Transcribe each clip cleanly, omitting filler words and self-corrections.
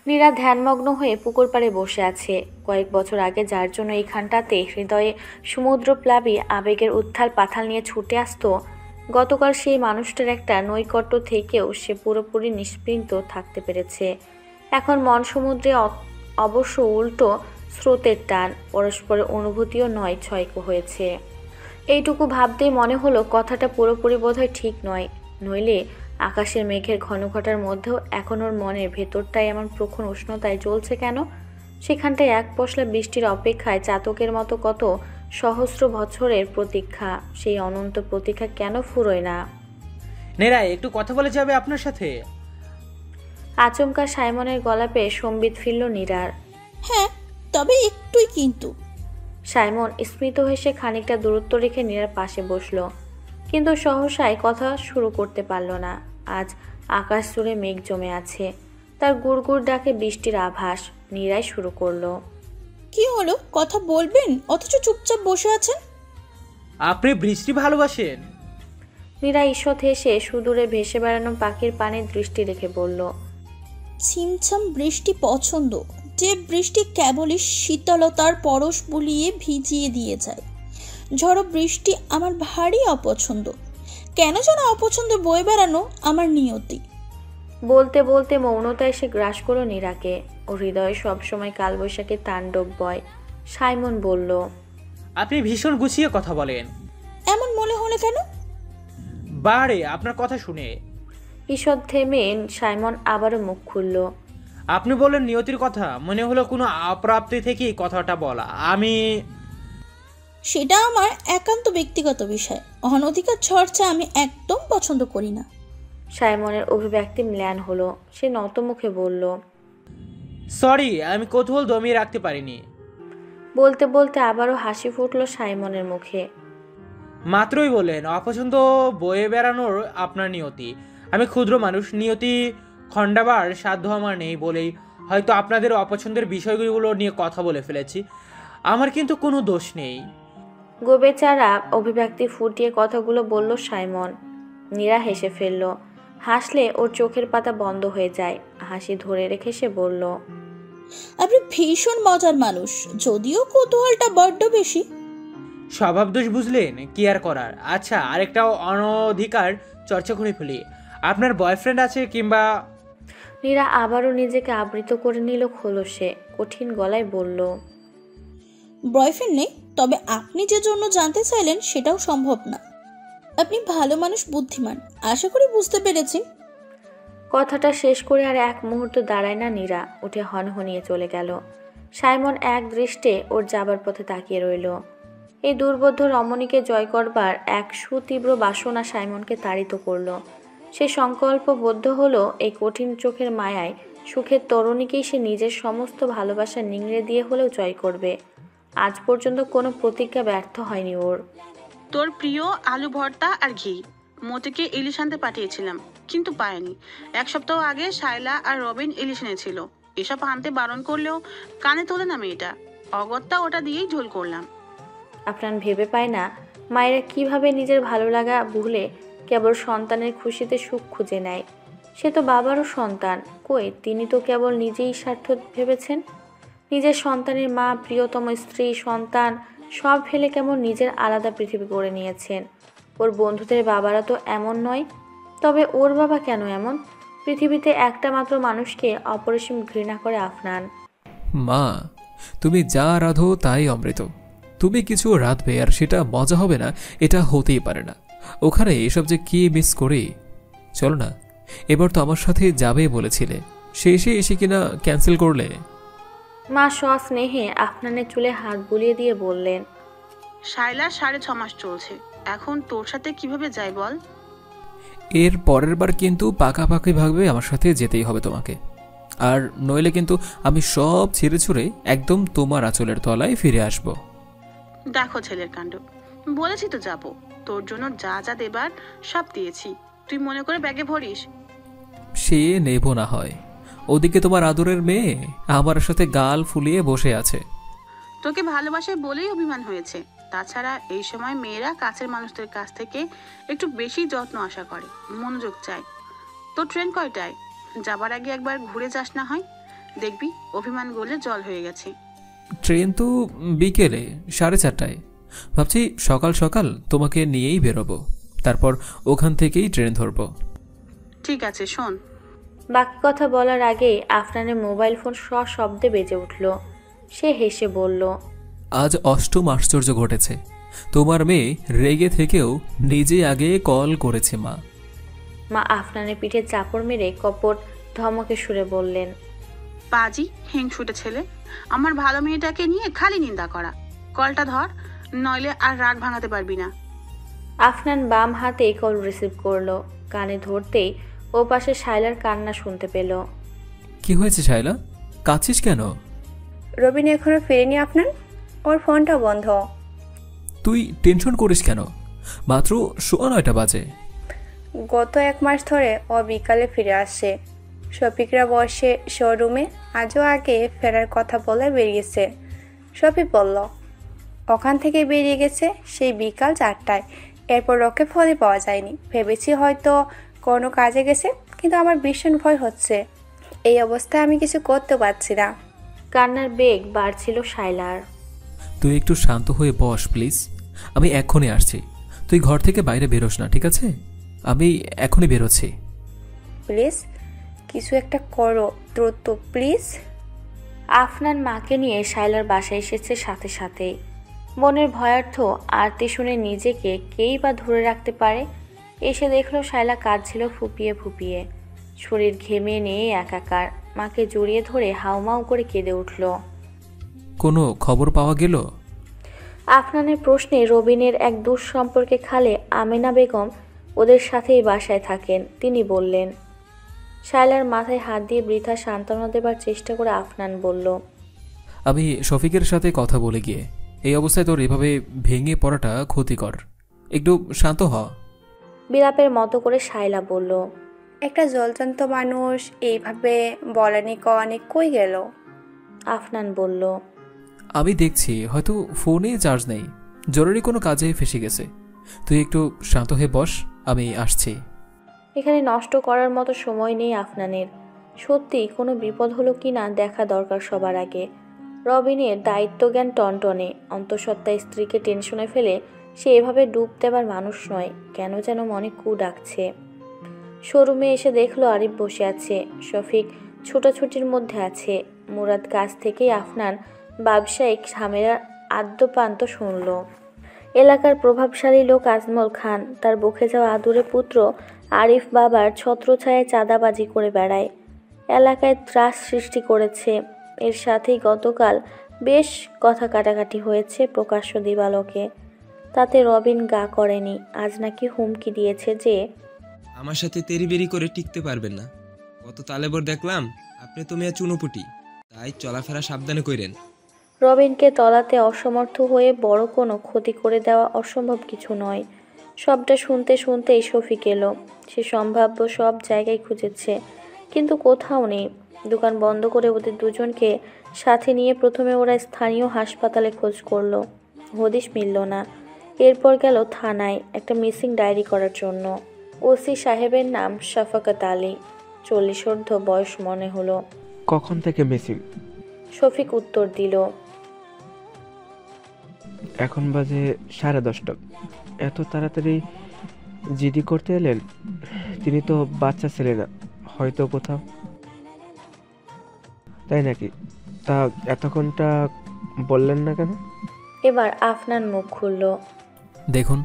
নীরা ধ্যানমগ্ন হয়ে পুকুর পাড়ে বসে আছে। কয়েক বছর আগে যার জন্য এইখানটাতে হৃদয়ে সমুদ্রপ্লাবী আবেগের উত্থাল পাথাল নিয়ে ছুটে আসতো, গতকাল সেই মানুষটার একটা নৈকট্য থেকেও সে পুরোপুরি নিষ্পৃন্ত থাকতে পেরেছে। এখন মন সমুদ্রে অবশ্য উল্টো স্রোতের টান, পরস্পরের অনুভূতিও নয় ছয়ক হয়েছে। এইটুকু ভাবতেই মনে হলো কথাটা পুরোপুরি বোধহয় ঠিক নয়, নইলে আকাশের মেঘের ঘনঘটার মধ্যেও এখন ওর মনের ভেতরটাই এমন প্রখর উষ্ণতায় জ্বলছে কেন? সেখানটায় এক পশলা বৃষ্টির অপেক্ষায় চাতকের মতো কত সহস্র বছরের প্রতীক্ষা, সেই অনন্ত প্রতীক্ষা কেন ফুরোয় না? নীরা, একটু কথা বলে যাবে আপনার সাথে? আচমকা সাইমনের গলা পেয়ে সম্বিত ফিরল নীরার। হ্যাঁ, তবে একটুই কিন্তু। সাইমন স্মিত হেসে খানিকটা দূরত্ব রেখে নীরার পাশে বসলো, কিন্তু সহসায় কথা শুরু করতে পারল না। আজ আকাশ জুড়ে মেঘ জমে আছে, তার গুড়গুড় ডাকে বৃষ্টির আভাস। নীরাই শুরু করলো। কি হলো, কথা বলবেন অথচ চুপচাপ বসে আছেন? আপনি বৃষ্টি ভালোবাসেন? নীরা ঈষৎ হেসে সুদূরে ভেসে বেড়ানো পাখির পানে দৃষ্টি রেখে বলল, ছিমছাম বৃষ্টি পছন্দ, যে বৃষ্টি কেবলই শীতলতার পরশ বুলিয়ে ভিজিয়ে দিয়ে যায়। ঝড়ো বৃষ্টি আমার ভারী অপছন্দ। কেন যেন অপছন্দ বয়ে বেড়ানো আমার নিয়তি। বলতে বলতে মৌনতা এসে গ্রাস করলো নীরাকে। ও হৃদয়ে সবসময় কালবৈশাখীর তাণ্ডব বয়। সাইমন বলল, আপনি ভীষণ গুছিয়ে কথা বলেন। এমন মনে হলো কেন? বারে আপনার কথা শুনে। ঈষৎ থেমে সাইমন আবারও মুখ খুলল। আপনি বললেন নিয়তির কথা, মনে হলো কোনো অপ্রাপ্তি থেকেই কথাটা বলা। সেটা আমার একান্ত ব্যক্তিগত বিষয়। অনধিকার চর্চা আমি একদম পছন্দ করি না। সাইমনের অভিব্যক্তি ম্লান হলো। সে নতমুখে বলল, সরি, আমি কৌতূহল দমিয়ে রাখতে পারিনি। বলতে বলতে আবারও হাসি ফুটল সাইমনের মুখে। মাত্রই বললেন অপছন্দ বয়ে বেড়ানোর আপনার নিয়তি। আমি ক্ষুদ্র মানুষ, নিয়তি খণ্ডাবার সাধ্য আমার নেই বলেই হয়তো আপনাদের অপছন্দের বিষয়গুলো নিয়ে কথা বলে ফেলেছি। আমার কিন্তু কোনো দোষ নেই। গোবেচারা অভিব্যক্তি ফুটিয়ে কথাগুলো বলল সাইমন। নীরা হেসে ফেলল। হাসলে ওর চোখের পাতা বন্ধ হয়ে যায়। হাসি ধরে রেখে সে বলল, আপনি ভীষণ মজার মানুষ, যদিও কৌতূহলটা বড্ড বেশি। স্বভাব দোষ বুঝলেন, কি আর করার। আচ্ছা, আরেকটা অনধিকার চর্চা করে ফেলি। আপনার বয়ফ্রেন্ড আছে কিংবা? নীরা আবারও নিজেকে আবৃত করে নিল খোলসে। কঠিন গলায় বলল, বয়ফ্রেন্ড নেই, তবে আপনি যে জন্য জানতে চাইলেন সেটাও সম্ভব না। আপনি ভালো মানুষ, বুদ্ধিমান, আশা করি বুঝতে পেরেছি। কথাটা শেষ করে আর এক মুহূর্ত দাঁড়ায় না নীরা, উঠে হনহনিয়ে চলে গেল। সাইমন এক দৃষ্টে ওর যাবার পথে তাকিয়ে রইল। এই দুর্বোধ্য রমণীকে জয় করবার এক সুতীব্র বাসনা সাইমনকে তাড়িত করল। সে সংকল্পবদ্ধ হলো এই কঠিন চোখের মায়ায় সুখের তরুণীকেই সে নিজের সমস্ত ভালোবাসা নিংড়ে দিয়ে হলেও জয় করবে। আজ পর্যন্ত কোনো প্রতিজ্ঞা ব্যর্থ হয়নি ওর। তোর প্রিয় আলু ভর্তা আর ঘি মতিকে ইলিশ আনতে পাঠিয়েছিলাম, কিন্তু পায়নি। এক সপ্তাহ আগে শায়লা আর রবিন ইলিশ এনেছিল। এসব আনতে বারণ করলেও কানে তোলে না মেয়েটা। অগত্যা ওটা দিয়েই ঝোল করলাম। আপনার ভেবে পায় না মায়েরা কিভাবে নিজের ভালো লাগা ভুলে কেবল সন্তানের খুশিতে সুখ খুঁজে নেয়। সে তো বাবারও সন্তান, কই তিনি তো কেবল নিজেই স্বার্থ ভেবেছেন। নিজের সন্তানের মা, প্রিয়তম স্ত্রী, সন্তান সব ফেলে কেমন নিজের আলাদা পৃথিবী গড়ে নিয়েছেন। ওর বন্ধুদের বাবারা তো এমন নয়, তবে ওর বাবা কেন এমন? পৃথিবীতে একটা মাত্র মানুষকে অপরিসীম ঘৃণা করে আফনান। মা, তুমি যা রাধো তাই অমৃত। তুমি কিছু রাঁধবে আর সেটা মজা হবে না, এটা হতেই পারে না। ওখানে এসব যে কি মিস করি। চলো না, এবার তো আমার সাথে যাবে বলেছিলে, শেষে এসে কিনা ক্যান্সেল করলে। মা সস্নেহে আফনানের চুলে হাত বুলিয়ে দিয়ে বললেন, শায়লা 6.5 মাস চলছে, এখন তোর সাথে কিভাবে যাই বল? এর পরের বার কিন্তু পাকাপাকি ভাবে আমার সাথে যেতেই হবে তোমাকে। আর নইলে কিন্তু আমি সব ছেড়ে ছুড়ে একদম তোমার আঁচলের তলায় ফিরে আসব। দেখো ছেলের কাণ্ড, বলেছি তো যাবো। তোর জন্য যা যা দেবার সব দিয়েছি, তুই মনে করে ব্যাগে ভরিস। সে নেব না হয়। ওদিকে তোমার আদরের মেয়ে আমার সাথে গাল ফুলিয়ে বসে আছে। তোকে ভালোবাসে বলেই অভিমান হয়েছে। তাছাড়া এই সময় মেয়েরা কাছের মানুষদের কাছ থেকে একটু বেশি যত্ন আশা করে, মনোযোগ চায়। তো ট্রেন কয়টায়? যাবার আগে একবার ঘুরে যাস না হয়? দেখবি অভিমান গলে জল হয়ে গেছে। ট্রেন তো বিকেলে 4:30টায়। ভাবছি সকাল সকাল তোমাকে নিয়েই বেরোবো, তারপর ওখান থেকেই ট্রেন ধরবো। ঠিক আছে, শোন। বাকি কথা বলার আগেই আফনানের মোবাইল ফোন সশব্দে বেজে উঠল। সে হেসে বলল, আজ অষ্টম আশ্চর্য ঘটেছে। তোমার মেয়ে রেগে থেকেও নিজে আগে কল করেছে মা। মা আফনানের পিঠে চাপড় মেরে কপট ধমকে সুরে বললেন, পাজি হিংসুটে ছেলে, আমার ভালো মেয়েটাকে নিয়ে খালি নিন্দা করা। কলটা ধর, নইলে আর রাগ ভাঙাতে পারবি না। আফনান বাম হাতে কল রিসিভ করলো। কানে ধরতেই ও পাশে শায়লার কান্না শুনতে পেল। কি হয়েছে শায়লা, কাঁদছিস কেন? রবিন এখনো ফেরেনি আপনার, ওর ফোনটা বন্ধ। তুই টেনশন করিস কেন? মাত্র 9:15 বাজে। গত 1 মাস ধরে ও বিকালে ফিরে আসছে। শফিকরা বসে শোরুমে আজও আগে ফেরার কথা বলে বেরিয়েছে। শফিক বলল ওখান থেকে বেরিয়ে গেছে সেই বিকাল 4টায়। এরপর ওকে ফোনে পাওয়া যায়নি। ভেবেছি হয়তো কোনো কাজে গেছে, কিন্তু আমার ভীষণ ভয় হচ্ছে। এই অবস্থায় আমি কিছু করতে পারছি না। কান্নার বেগ বাড়ছিল শায়লার। তুই একটু শান্ত হয়ে বস প্লিজ, আমি এক্ষুনি আসছি। তুই ঘর থেকে বাইরে বেরোস না, ঠিক আছে? আমি এখনই বেরোচ্ছি। প্লিজ কিছু একটা করো দ্রুত প্লিজ। আফনান মাকে নিয়ে শায়লার বাসায় এসেছে সাথে সাথেই। মনের ভয়ার্থ আরতি শুনে নিজেকে কেই বা ধরে রাখতে পারে। এসে দেখলো শায়লা কাঁদছিল ফুপিয়ে ফুপিয়ে, শরীর ঘেমে নিয়ে একাকার। মাকে জড়িয়ে ধরে হাউমাউ করে কেঁদে উঠল। কোনো খবর পাওয়া গেল? আফনানের প্রশ্নে রবিনের এক দূর সম্পর্কে খালে আমেনা বেগম ওদের সাথেই বাসায় থাকেন। তিনি বললেন। শায়লার মাথায় হাত দিয়ে বৃথা সান্ত্বনা দেবার চেষ্টা করে আফনান বলল, আমি শফিকের সাথে কথা বলে গিয়ে, এই অবস্থায় তোর এভাবে ভেঙে পড়াটা ক্ষতিকর, একটু শান্ত হ। বিলাপের মতো করে শায়লা বলল, একটা জলজান্ত মানুষ এইভাবে বলেনি অনেক কই গেল? আফনান বলল, আমি দেখছি হয়তো ফোনে চার্জ নেই, জরুরি কোনো কাজে ফেসে গেছে। তুই একটু শান্ত হয়ে বস, আমি আসছি। এখানে নষ্ট করার মতো সময় নেই আফনানের। সত্যি কোনো বিপদ হলো কি না দেখা দরকার সবার আগে। রবিনের দায়িত্বজ্ঞান টনটনে, অন্তঃসত্ত্বা স্ত্রীকে টেনশনে ফেলে সে এভাবে ডুব দেবার মানুষ নয়। কেন যেন মনে কু ডাকছে। শোরুমে এসে দেখলো আরিফ বসে আছে, শফিক ছোটাছুটির মধ্যে আছে। মুরাদ কাছ থেকেই আফনান ব্যবসায়িক ঝামেলার আদ্যপান্ত শুনল। এলাকার প্রভাবশালী লোক আজমল খান তার বুকে যাওয়া আদুরে পুত্র আরিফ বাবার ছত্রছায়ায় চাঁদাবাজি করে বেড়ায়, এলাকায় ত্রাস সৃষ্টি করেছে। এর সাথেই গতকাল বেশ কথা কাটাকাটি হয়েছে প্রকাশ্য দিবালোকে। তাতে রবিন গা করেনি। আজ নাকি হুমকি দিয়েছে যে আমার সাথে তেরিবেরি করে টিকতে পারবেন না। কত তালেবর দেখলাম, আপনি তো মেয়ে চুনোপুটি, তাই চলাফেরা সাবধানে কইরেন। রবিনকে তলাতে অসমর্থ হয়ে বড় কোনো ক্ষতি করে দেওয়া অসম্ভব কিছু নয়। সবটা শুনতে শুনতেই শফিক এলো। সে সম্ভাব্য সব জায়গায় খুঁজেছে, কিন্তু কোথাও নেই। দোকান বন্ধ করে ওদের দুজনকে সাথে নিয়ে প্রথমে ওরা স্থানীয় হাসপাতালে খোঁজ করলো। হদিশ মিলল না। এরপর গেল থানায় একটা মিসিং ডায়েরি করার জন্য। ওসি সাহেবের নাম শফাকত আলী, 40 বয়স মনে হলো। কখন থেকে মিসিং? শফিক উত্তর দিল, এখন বাজে 10:30। এত তাড়াতাড়ি জিডি করতে এলেন? তিনি তো বাচ্চা ছেলে না, হয়তো কোথাও। তাই নাকি? তা এতক্ষণটা বললেন না কেন? এবার আফনান মুখ খুলল। দেখুন,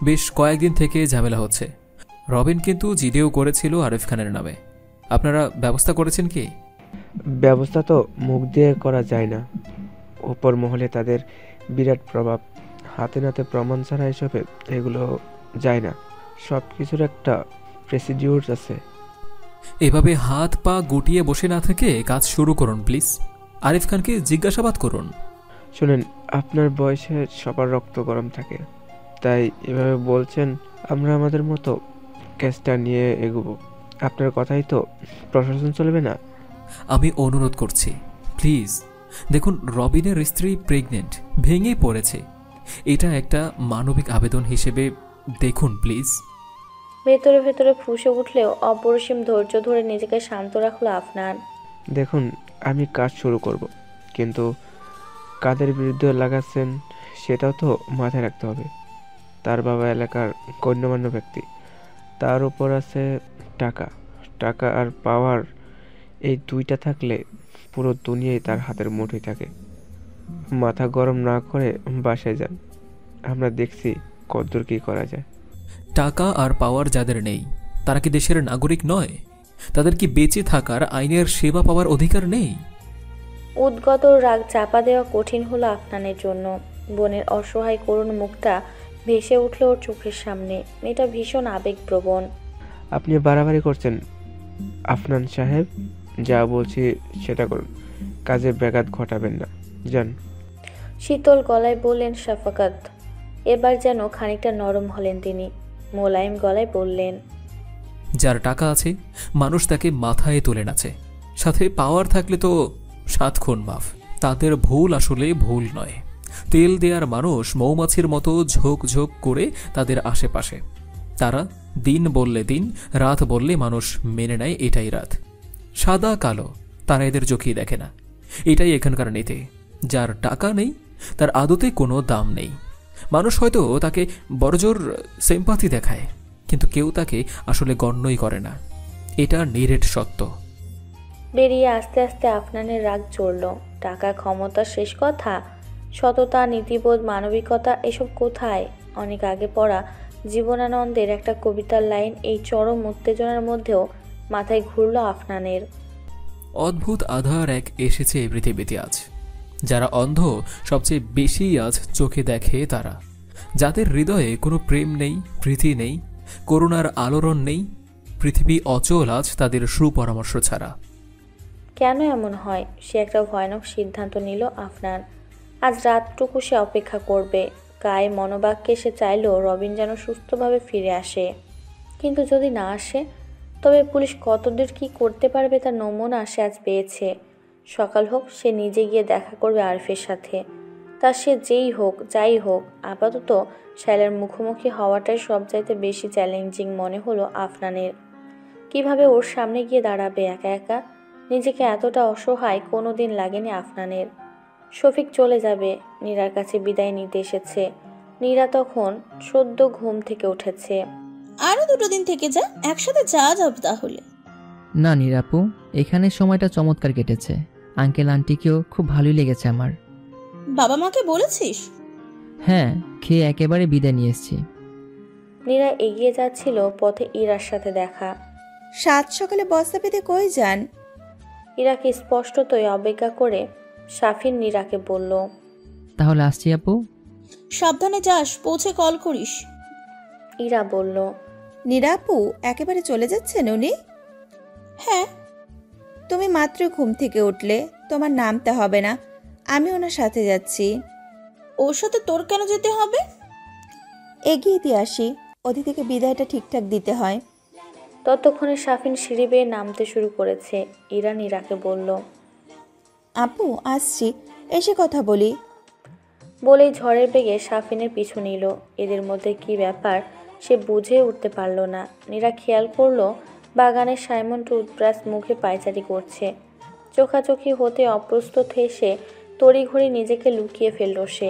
বেশ কয়েকদিন থেকে ঝামেলা হচ্ছে। রবিন কিন্তু জিডিও করেছিল আরিফ খানের নামে। আপনারা ব্যবস্থা করেছেন কি? ব্যবস্থা তো মুখ দিয়ে করা যায় না। ওপর মহলে তাদের বিরাট প্রভাব, হাতে নাতে প্রমাণ ছাড়া এসবে এগুলো যায় না। সব কিছুর একটা প্রসিডিউর আছে। এভাবে হাত পা গুটিয়ে বসে না থেকে কাজ শুরু করুন প্লিজ। আরিফ খানকে জিজ্ঞাসাবাদ করুন। শুনেন, আপনার বয়সে সবার রক্ত গরম থাকে, তাই এভাবে বলছেন। আমরা আমাদের মতো কেসটা নিয়ে এগোবো। আপনার কথাই তো প্রশাসন চলবে না। আমি অনুরোধ করছি প্লিজ। দেখুন, রবিনের স্ত্রী প্রেগনেন্ট, ভেঙে পড়েছে। এটা একটা মানবিক আবেদন হিসেবে দেখুন প্লিজ। ভেতরে ভেতরে ফুঁসে উঠলেও অপরিসীম ধৈর্য ধরে নিজেকে শান্ত রাখলো আফনান। দেখুন, আমি কাজ শুরু করব, কিন্তু কাদের বিরুদ্ধে লাগাচ্ছেন সেটাও তো মাথায় রাখতে হবে। তার বাবা এলাকার গণ্যমান্য ব্যক্তি, তার উপর আছে টাকা। টাকা আর পাওয়ার, এই দুইটা থাকলে পুরো দুনিয়াই তার হাতের মুঠোয় থাকে। মাথা গরম না করে বাসায় যান, আমরা দেখছি কতদূর কী করা যায়। টাকা আর পাওয়ার যাদের নেই তারা কি দেশের নাগরিক নয়? তাদের কি বেঁচে থাকার আইনের সেবা পাওয়ার অধিকার নেই? উদ্গত রাগ চাপা দেওয়া কঠিন হলো আফনানের জন্য। বোনের অসহায় করুণ মুখটা ভেসে উঠল ওর চোখের সামনে। মেয়েটা ভীষণ আবেগপ্রবণ। আপনি বাড়াবাড়ি করছেন আফনান সাহেব, যা বলছি সেটা করুন, কাজে ব্যাঘাত ঘটাবেন না, যান। শীতল গলায় বললেন শাফাকাত। এবার যেন খানিকটা নরম হলেন তিনি। মোলায়েম গলায় বললেন, যার টাকা আছে মানুষ তাকে মাথায় তুলে নাচে, সাথে পাওয়ার থাকলে তো 7 খুন মাফ। তাদের ভুল আসলে ভুল নয়। তেল দেওয়ার মানুষ মৌমাছির মতো ঝোঁক ঝোঁক করে তাদের আশেপাশে। তারা দিন বললে দিন, রাত বললে মানুষ মেনে নেয় এটাই রাত। সাদা কালো তারা এদের চোখেই দেখে না। এটাই এখানকার নীতি। যার টাকা নেই তার আদতে কোনো দাম নেই। মানুষ হয়তো তাকে বড়জোর সিম্পাথি দেখায়, কিন্তু কেউ তাকে আসলে গণ্যই করে না। এটা নিরেট সত্য। বেরিয়ে আস্তে আস্তে আফনানের রাগ চড়ল। টাকা, ক্ষমতা শেষ কথা, সততা, নীতিবোধ, মানবিকতা এসব কোথায়? অনেক আগে পড়া জীবনানন্দের একটা কবিতার লাইন এই চরম উত্তেজনার মধ্যেও মাথায় ঘুরল আফনানের। অদ্ভুত আধার এক এসেছে এই পৃথিবীতে আজ। যারা অন্ধ সবচেয়ে বেশি আজ চোখে দেখে তারা। যাদের হৃদয়ে কোনো প্রেম নেই, প্রীতি নেই, করুণার আলোড়ন নেই। পৃথিবী অচল আজ তাদের সুপরামর্শ ছাড়া। কেন এমন হয়? সে একটা ভয়ানক সিদ্ধান্ত নিল আফনান। আজ রাতটুকু সে অপেক্ষা করবে। গায়ে মনোবাক্যে সে চাইল রবিন যেন সুস্থভাবে ফিরে আসে। কিন্তু যদি না আসে, তবে পুলিশ কতদূর কী করতে পারবে তার নমুনা সে আজ পেয়েছে। সকাল হোক, সে নিজে গিয়ে দেখা করবে আরফের সাথে। তার সে যেই হোক, যাই হোক, আপাতত শায়লার মুখোমুখি হওয়াটাই সবচাইতে বেশি চ্যালেঞ্জিং মনে হলো আফনানের। কিভাবে ওর সামনে গিয়ে দাঁড়াবে একা একা? নিজেকে এতটা অসহায় কোনোদিন লাগেনি আফনানের। শফিক চলে যাবে, নীরার কাছে বিদায় নিতে এসেছে। নীরা তখন সদ্য ঘুম থেকে উঠেছে। আরো 2 দিন থেকে যা, একসাথে যাওয়া যাবে তাহলে। না নিরাপু, এখানে সময়টা চমৎকার কেটেছে। আঙ্কেল আন্টিকেও খুব ভালোই লেগেছে আমার। বাবা মাকে বলেছিস? হ্যাঁ, খেয়ে একেবারে বিদায় নিয়ে এসেছি। নীরা এগিয়ে যাচ্ছিল, পথে ইরার সাথে দেখা। 7 সকালে বস্তা পেতে কই যান? ইরাকে স্পষ্টতই অবজ্ঞা করে শাফিন নীরাকে বলল, তাহলে আসছি আপু। সাবধানে যাস, পৌঁছে কল করিস। ইরা বলল, নিরাপু একেবারে চলে যাচ্ছেন উনি? হ্যাঁ। তুমি মাত্র ঘুম থেকে উঠলে, তোমার নামতে হবে না, আমি ওনার সাথে যাচ্ছি। ওর সাথে তোর কেন যেতে হবে? এগিয়ে দিয়ে আসি, অতিথিকে বিদায়টা ঠিকঠাক দিতে হয়। ততক্ষণে শাফিন সিঁড়ি বেয়ে নামতে শুরু করেছে। ইরা নীরাকে বলল, আপু আসছি, এসে কথা বলি। বলেই ঝড়ের বেগে শাফিনের পিছু নিল। এদের মধ্যে কি ব্যাপার সে বুঝে উঠতে পারল না। নীরা খেয়াল করলো বাগানের সাইমন টুথব্রাশ মুখে পায়চারি করছে। চোখাচোখি হতে অপ্রস্তুত এসে তড়িঘড়ি নিজেকে লুকিয়ে ফেলল সে।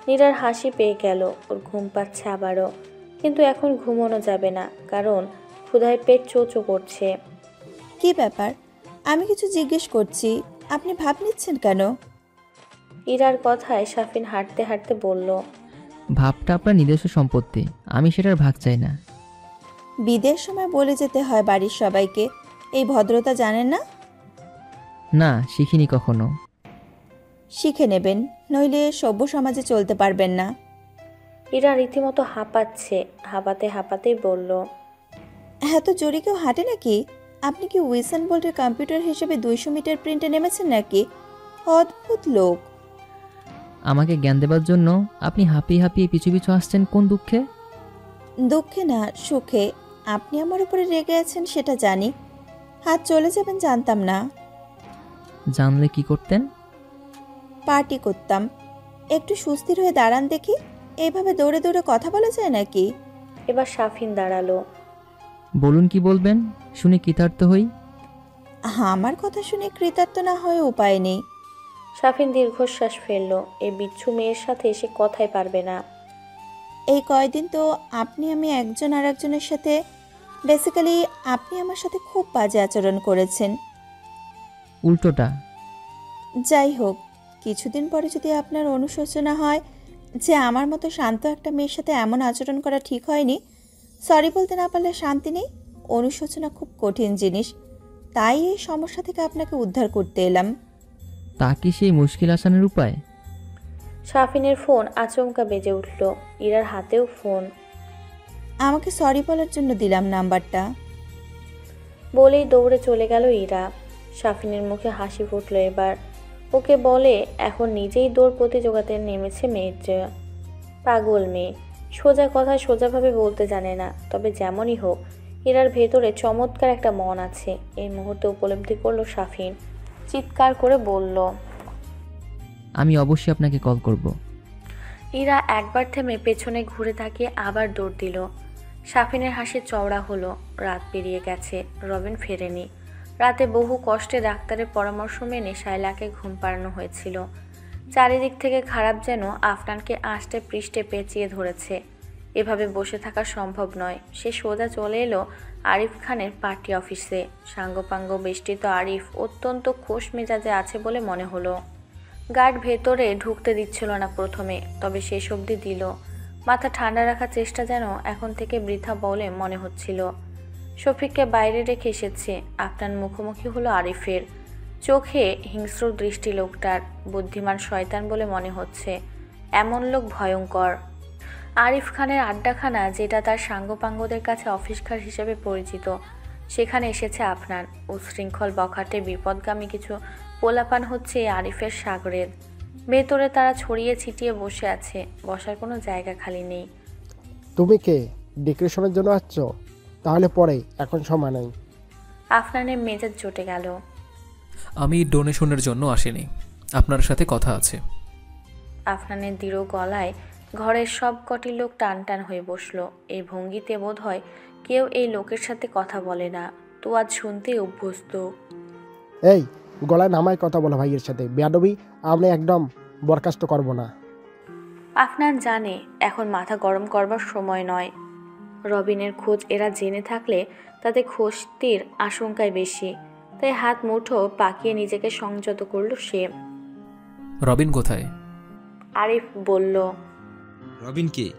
নীরার হাসি পেয়ে গেল। ওর ঘুম পাচ্ছে আবারও, কিন্তু এখন ঘুমানো যাবে না, কারণ ক্ষুধায় পেট চোচো করছে। কি ব্যাপার? আমি কিছু জিজ্ঞেস করছি, আপনি ভাব নিচ্ছেন কেন? ইরার কথায় শাফিন হাঁটতে হাঁটতে বলল, ভাবটা আপনার নিজস্ব সম্পত্তি, আমি সেটার ভাগ চাই না। বিদের সময় বলে যেতে হয় বাড়ির সবাইকে, এই ভদ্রতা জানেন না? না, শিখিনি কখনো। শিখে নেবেন, নইলে সভ্য সমাজে চলতে পারবেন না। ইরা রীতিমতো হাঁপাচ্ছে। হাঁপাতে হাঁপাতেই বলল, এত জোরে কেউ হাঁটে নাকি? আপনি কি উইসন বোল্টের কম্পিউটার হিসেবে 200 মিটার প্রিন্টে নেমেছেন নাকি? অদ্ভুত লোক। আমাকে জ্ঞান দেবার জন্য আপনি হাঁপিয়ে হাঁপিয়ে পিছু পিছু আসছেন কোন দুঃখে? দুঃখে না, সুখে। আপনি আমার উপরে রেগে আছেন সেটা জানি, হাত চলে যাবেন জানতাম না। জানলে কি করতেন? পার্টি করতাম। একটু সুস্থির হয়ে দাঁড়ান দেখি, এইভাবে দৌড়ে দৌড়ে কথা বলা যায় নাকি? এবার শাফিন দাঁড়ালো। বলুন কি বলবেন, শুনে কৃতার্থ হই। আমার কথা শুনে কৃতার্থ না হয়ে উপায় নেই। শাফিন দীর্ঘশ্বাস ফেলল। এই বিচ্ছু মেয়ের সাথে সে কথাই পারবে না। এই কয়দিন তো আপনি আমি একজন আর একজনের সাথে বেসিক্যালি আপনি আমার সাথে খুব বাজে আচরণ করেছেন। উল্টোটা। যাই হোক, কিছুদিন পরে যদি আপনার অনুশোচনা হয় যে আমার মতো শান্ত একটা মেয়ের সাথে এমন আচরণ করা ঠিক হয়নি, সরি বলতে না পারলে শান্তি নেই। অনুশোচনা খুব কঠিন জিনিস, তাই এই সমস্যা থেকে আপনাকে উদ্ধার করতে এলাম। তা কি সেই মুশকিল আসানের উপায়? শাফিনের ফোন আচমকা বেজে উঠল। ইরার হাতেও ফোন। আমাকে সরি বলার জন্য দিলাম নাম্বারটা। বলেই দৌড়ে চলে গেল ইরা। শাফিনের মুখে হাসি ফুটল এবার। ওকে বলে এখন নিজেই দৌড় প্রতিযোগিতায় নেমেছে মেয়েটা। পাগল মেয়ে, সোজা কথা সোজাভাবে বলতে জানে না। তবে যেমনই হোক, ইরার ভেতরে চমৎকার একটা মন আছে। এই মুহূর্তে উপলব্ধি করলো শাফিন। চিৎকার করে বলল, আমি অবশ্যই আপনাকে কল করব। ইরা একবার থেমে পেছনে ঘুরে তাকিয়ে আবার দৌড় দিল। শাফিনের হাসি চওড়া হলো। রাত পেরিয়ে গেছে, রবিন ফেরেনি। রাতে বহু কষ্টে ডাক্তারের পরামর্শ মেনে শায়লাকে ঘুম পাড়ানো হয়েছিল। চারিদিক থেকে খারাপ যেন আফনানকে আষ্টে পৃষ্ঠে পেঁচিয়ে ধরেছে। এভাবে বসে থাকা সম্ভব নয়। সে সোজা চলে এলো আরিফ খানের পার্টি অফিসে। সাঙ্গপাঙ্গ বেষ্টিত আরিফ অত্যন্ত খোশ মেজাজে আছে বলে মনে হলো। গার্ড ভেতরে ঢুকতে দিচ্ছিল না প্রথমে, তবে শেষ অবধি দিল। মাথা ঠান্ডা রাখার চেষ্টা যেন এখন থেকে বৃথা বলে মনে হচ্ছিল। শফিককে বাইরে রেখে এসেছে। আফনান মুখোমুখি হলো আরিফের। চোখে হিংস্র দৃষ্টি লোকটার। বুদ্ধিমান শয়তান বলে মনে হচ্ছে। এমন লোক ভয়ঙ্কর। আরিফ খানের আড্ডাখানা, যেটা তার সাঙ্গপাঙ্গদের কাছে অফিসঘর হিসেবে পরিচিত, সেখানে এসেছে আফনান। উচ্ছৃঙ্খল বখাটে বিপদগামী কিছু পোলাপান হচ্ছে আরিফের সাগরের। ভেতরে তারা ছড়িয়ে ছিটিয়ে বসে আছে। বসার কোনো জায়গা খালি নেই। তুমি কে? ডেকোরেশনের জন্য আসছো? তাহলে পরে, এখন সময় নেই। আফনানের মেজাজ জটে গেল। আমি ডোনেশনের জন্য আসিনি, আপনার সাথে কথা আছে। আফনানের দৃঢ় গলায় ঘরের সব কটি লোক টান টান হয়ে বসলো। এই ভঙ্গিতে বোধ হয় কেউ এই লোকের সাথে কথা বলে না। তো আজ শুনতেই অভ্যস্ত। এই, গলায় নামায় কথা বলো ভাইয়ের সাথে। বেয়াদবি আমরা একদম বরখাস্ত করব না। আফনান জানে এখন মাথা গরম করবার সময় নয়। রবিনের খোঁজ এরা জেনে থাকলে তাতে ক্ষতির আশঙ্কায় বেশি। তাই হাত মুঠো পাকিয়ে নিজেকে সংযত করল সে। রবিন কোথায়? আরিফ বলল, রবিন কে?